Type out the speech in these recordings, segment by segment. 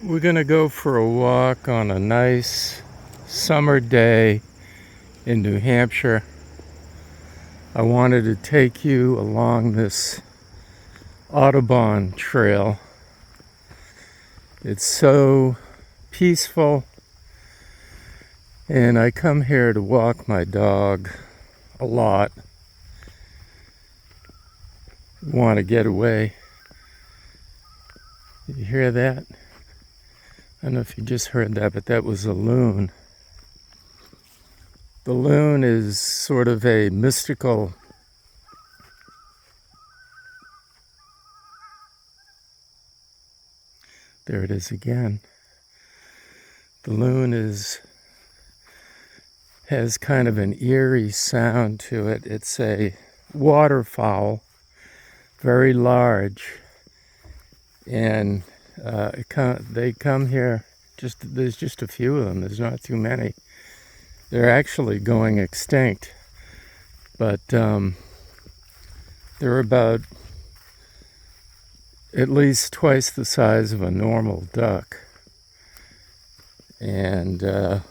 We're gonna go for a walk on a nice summer day in New Hampshire. I wanted to take you along this Audubon Trail. It's so peaceful, and I come here to walk my dog a lot. Want to get away. You hear that? I don't know if you just heard that, but that was a loon. The loon is sort of a mystical. There it is again. The loon has kind of an eerie sound to it. It's a waterfowl, very large, and they come here. There's just a few of them. There's not too many. They're actually going extinct, but they're about at least twice the size of a normal duck, and they're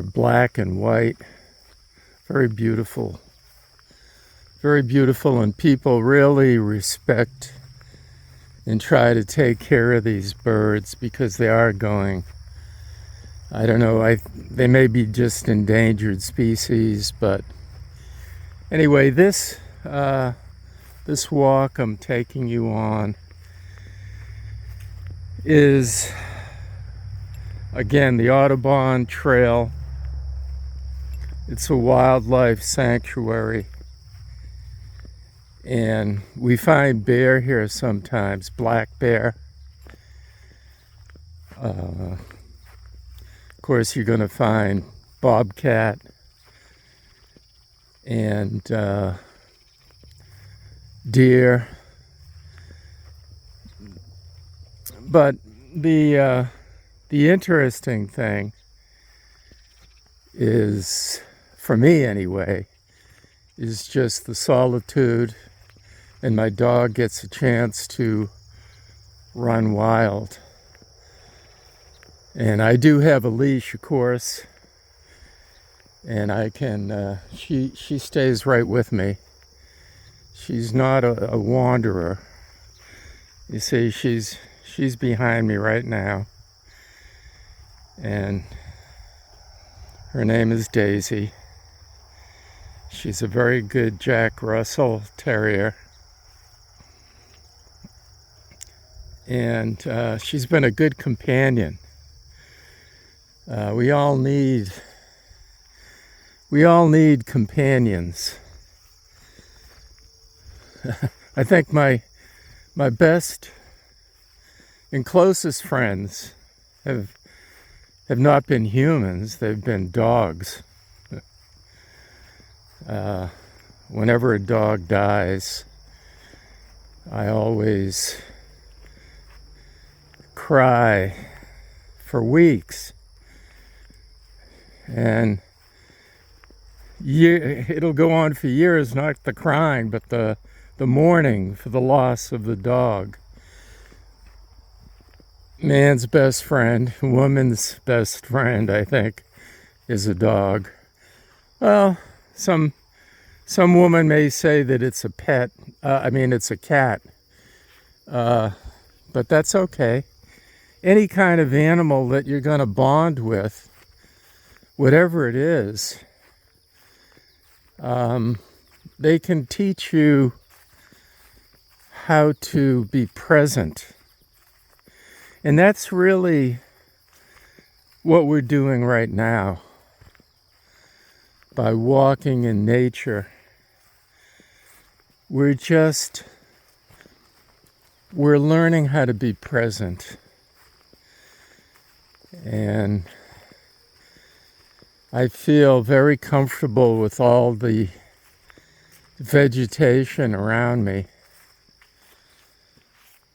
black and white, very beautiful, and people really respect and try to take care of these birds because they are going, I don't know, they may be just endangered species, but anyway, this walk I'm taking you on is, again, the Audubon Trail. It's a wildlife sanctuary, and we find bear here sometimes, black bear. Of course, you're going to find bobcat and deer, but the interesting thing is, for me anyway, is just the solitude, and my dog gets a chance to run wild. And I do have a leash, of course, and I can, she stays right with me. She's not a wanderer. You see, she's behind me right now, and her name is Daisy. She's a very good Jack Russell Terrier, and she's been a good companion. We all need companions. I think my best and closest friends have not been humans, they've been dogs. Whenever a dog dies, I always cry for weeks, and it'll go on for years, not the crying, but the mourning for the loss of the dog. Man's best friend, woman's best friend, I think, is a dog. Well, some woman may say that it's a pet. It's a cat. But that's okay. Any kind of animal that you're going to bond with, whatever it is, they can teach you how to be present. And that's really what we're doing right now. By walking in nature, we're learning how to be present. And I feel very comfortable with all the vegetation around me.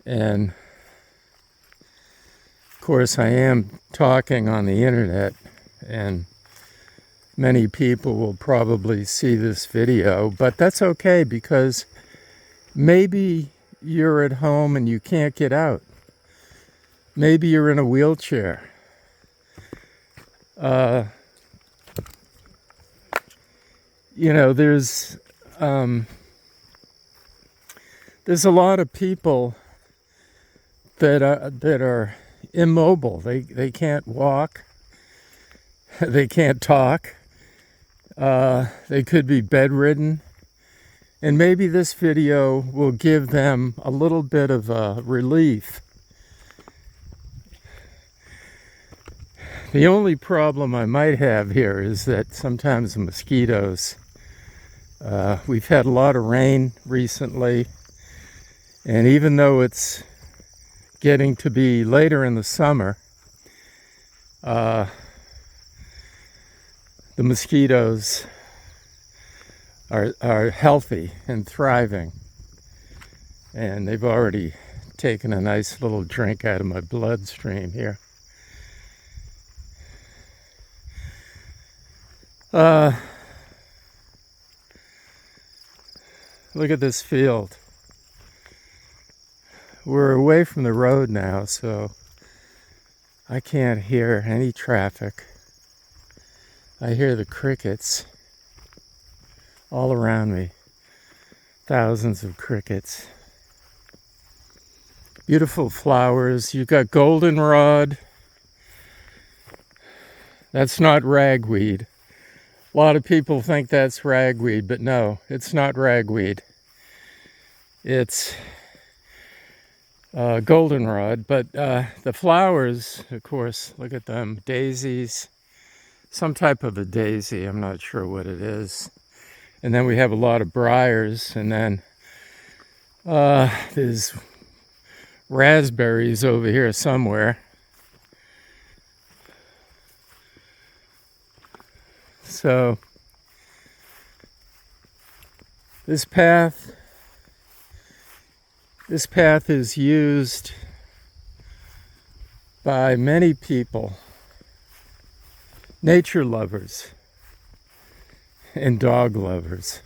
And of course, I am talking on the internet, and many people will probably see this video, but that's okay, because maybe you're at home and you can't get out. Maybe you're in a wheelchair. You know, there's a lot of people that are immobile. They can't walk. They can't talk. They could be bedridden. And maybe this video will give them a little bit of relief. The only problem I might have here is that sometimes the mosquitoes, we've had a lot of rain recently, and even though it's getting to be later in the summer, the mosquitoes are healthy and thriving, and they've already taken a nice little drink out of my bloodstream here. Look at this field. We're away from the road now, so I can't hear any traffic. I hear the crickets all around me. Thousands of crickets. Beautiful flowers. You've got goldenrod. That's not ragweed. A lot of people think that's ragweed, but no, it's not ragweed. It's goldenrod, but the flowers, of course, look at them. Daisies, some type of a daisy, I'm not sure what it is. And then we have a lot of briars, and then there's raspberries over here somewhere. So this path is used by many people, nature lovers and dog lovers.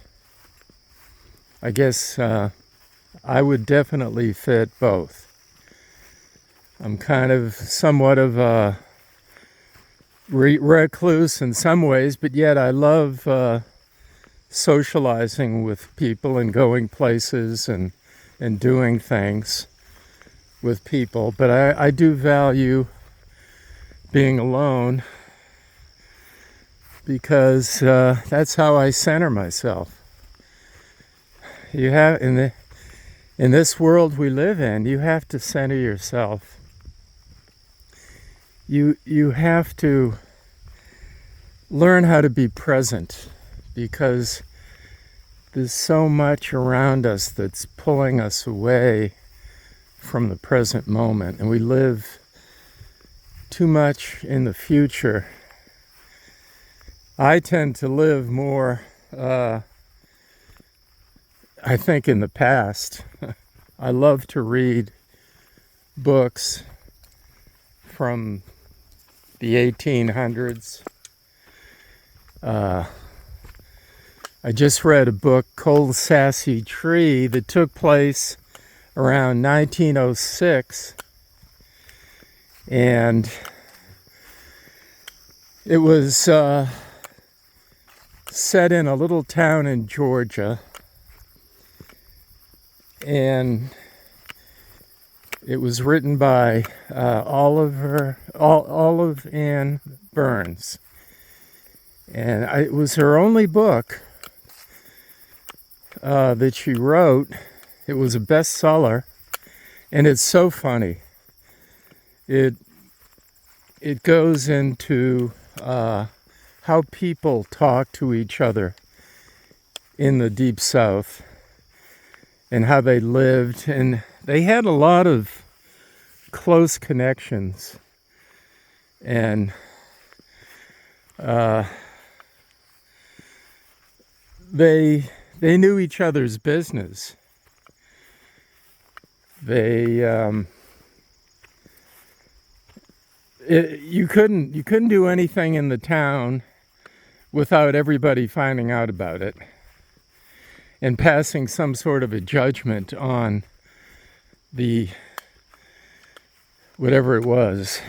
I guess I would definitely fit both. I'm kind of somewhat of a recluse in some ways, but yet I love socializing with people and going places and doing things with people. But I do value being alone, because that's how I center myself. You have in this world we live in, you have to center yourself. You have to learn how to be present, because there's so much around us that's pulling us away from the present moment, and we live too much in the future. I tend to live more, I think, in the past. I love to read books from the 1800s. I just read a book, Cold Sassy Tree, that took place around 1906. And it was set in a little town in Georgia. And it was written by Olive Ann Burns. And it was her only book that she wrote. It was a bestseller, and it's so funny. It goes into how people talk to each other in the Deep South and how they lived, and they had a lot of close connections, and they knew each other's business. You couldn't do anything in the town without everybody finding out about it and passing some sort of a judgment on whatever it was,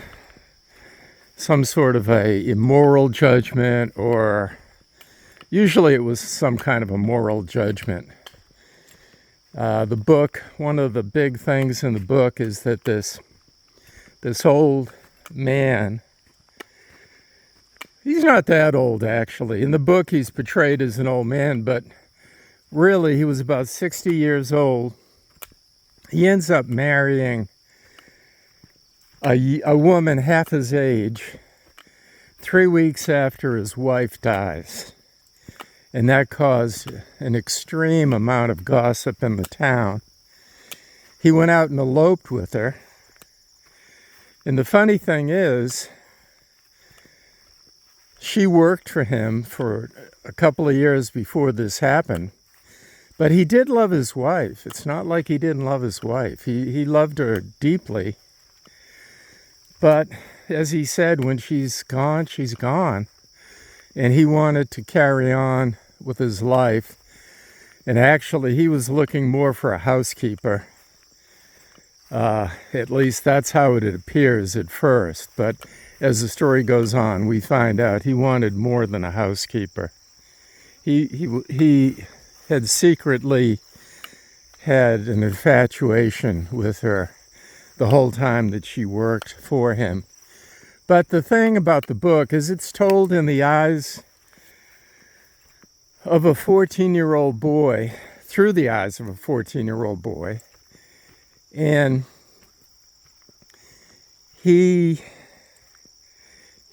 some sort of a immoral judgment, or usually it was some kind of a moral judgment. The book, one of the big things in the book is that this old man, he's not that old actually. In the book he's portrayed as an old man, but really he was about 60 years old. He ends up marrying a woman half his age 3 weeks after his wife dies. And that caused an extreme amount of gossip in the town. He went out and eloped with her. And the funny thing is, she worked for him for a couple of years before this happened. But he did love his wife. It's not like he didn't love his wife. He loved her deeply. But as he said, when she's gone, she's gone. And he wanted to carry on with his life. And actually, he was looking more for a housekeeper. At least that's how it appears at first. But as the story goes on, we find out he wanted more than a housekeeper. He had secretly had an infatuation with her the whole time that she worked for him. But the thing about the book is it's told in the eyes of a 14-year-old boy, through the eyes of a 14-year-old boy. And he's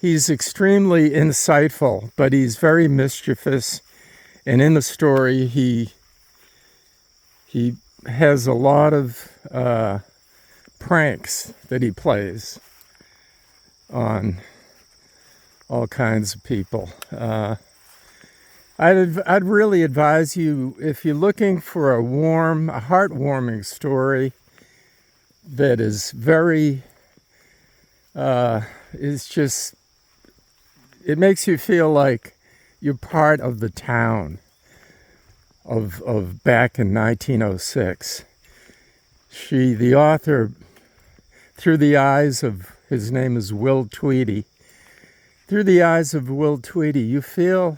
extremely insightful, but he's very mischievous. And in the story, he has a lot of pranks that he plays on all kinds of people. I'd really advise you, if you're looking for a heartwarming story that is very, it makes you feel like you're part of the town of back in 1906. The author, through the eyes of, his name is Will Tweedy, through the eyes of Will Tweedy, you feel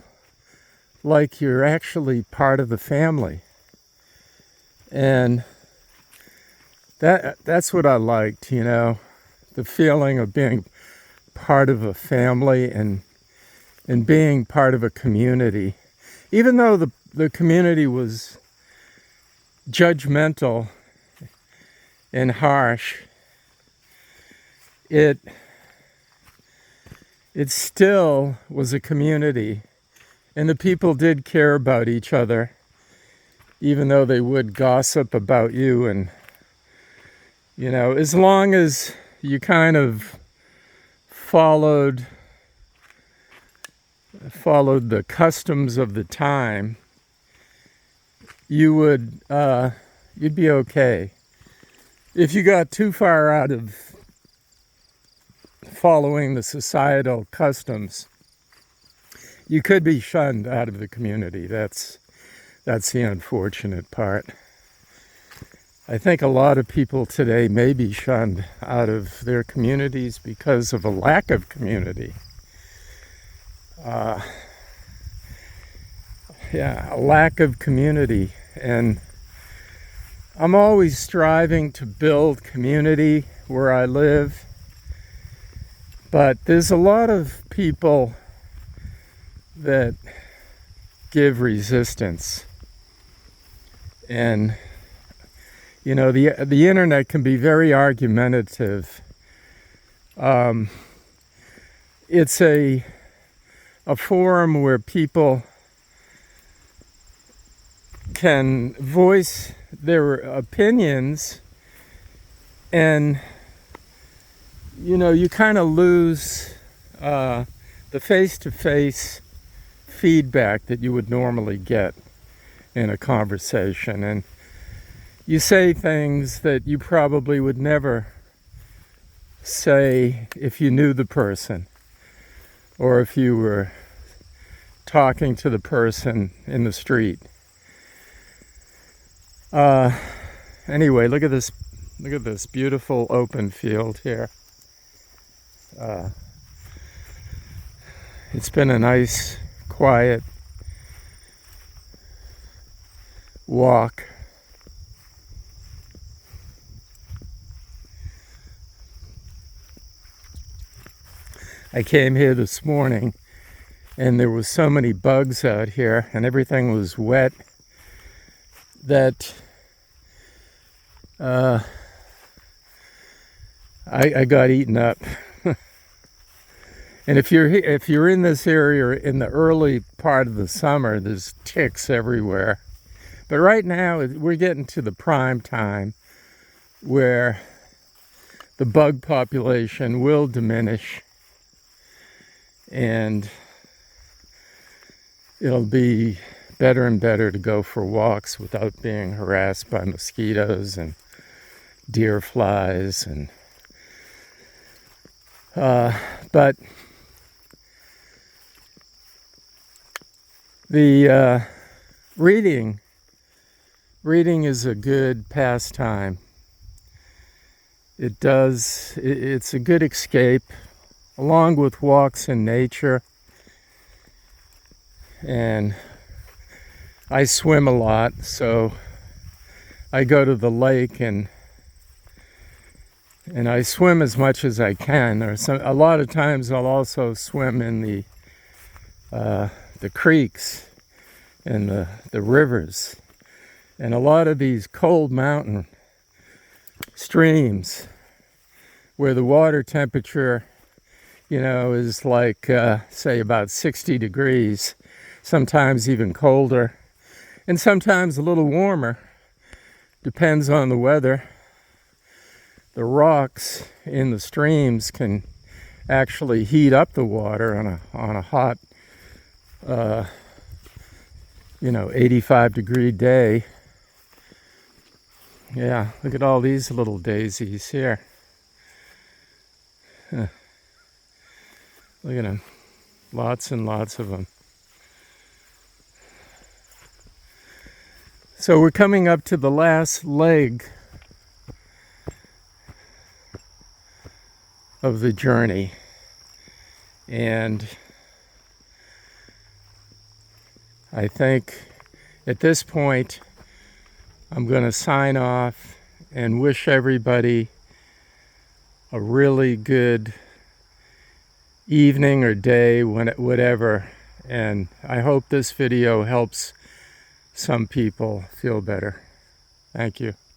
like you're actually part of the family. And that's what I liked, the feeling of being part of a family and being part of a community. Even though the community was judgmental and harsh, it still was a community, and the people did care about each other, even though they would gossip about you. And as long as you kind of followed the customs of the time, you'd be okay. If you got too far out of following the societal customs, you could be shunned out of the community. That's the unfortunate part. I think a lot of people today may be shunned out of their communities because of a lack of community. A lack of community. And I'm always striving to build community where I live. But there's a lot of people that give resistance. And the internet can be very argumentative. It's a forum where people can voice their opinions, and you kind of lose the face-to-face feedback that you would normally get in a conversation. And you say things that you probably would never say if you knew the person, or if you were talking to the person in the street. Anyway, look at this Look at this beautiful open field here. It's been a nice, quiet walk. I came here this morning and there was so many bugs out here and everything was wet that I got eaten up. And if you're in this area in the early part of the summer, there's ticks everywhere. But right now we're getting to the prime time where the bug population will diminish and it'll be better and better to go for walks without being harassed by mosquitoes and deer flies and but the reading is a good pastime. It's a good escape along with walks in nature. And I swim a lot, so I go to the lake and I swim as much as I can. A lot of times I'll also swim in the creeks and the rivers. And a lot of these cold mountain streams where the water temperature, is like, say about 60 degrees, sometimes even colder, and sometimes a little warmer, depends on the weather. The rocks in the streams can actually heat up the water on a hot 85-degree day. Yeah, look at all these little daisies here. Look at them. Lots and lots of them. So we're coming up to the last leg of the journey. And I think at this point, I'm going to sign off and wish everybody a really good evening or day, whatever. And I hope this video helps some people feel better. Thank you.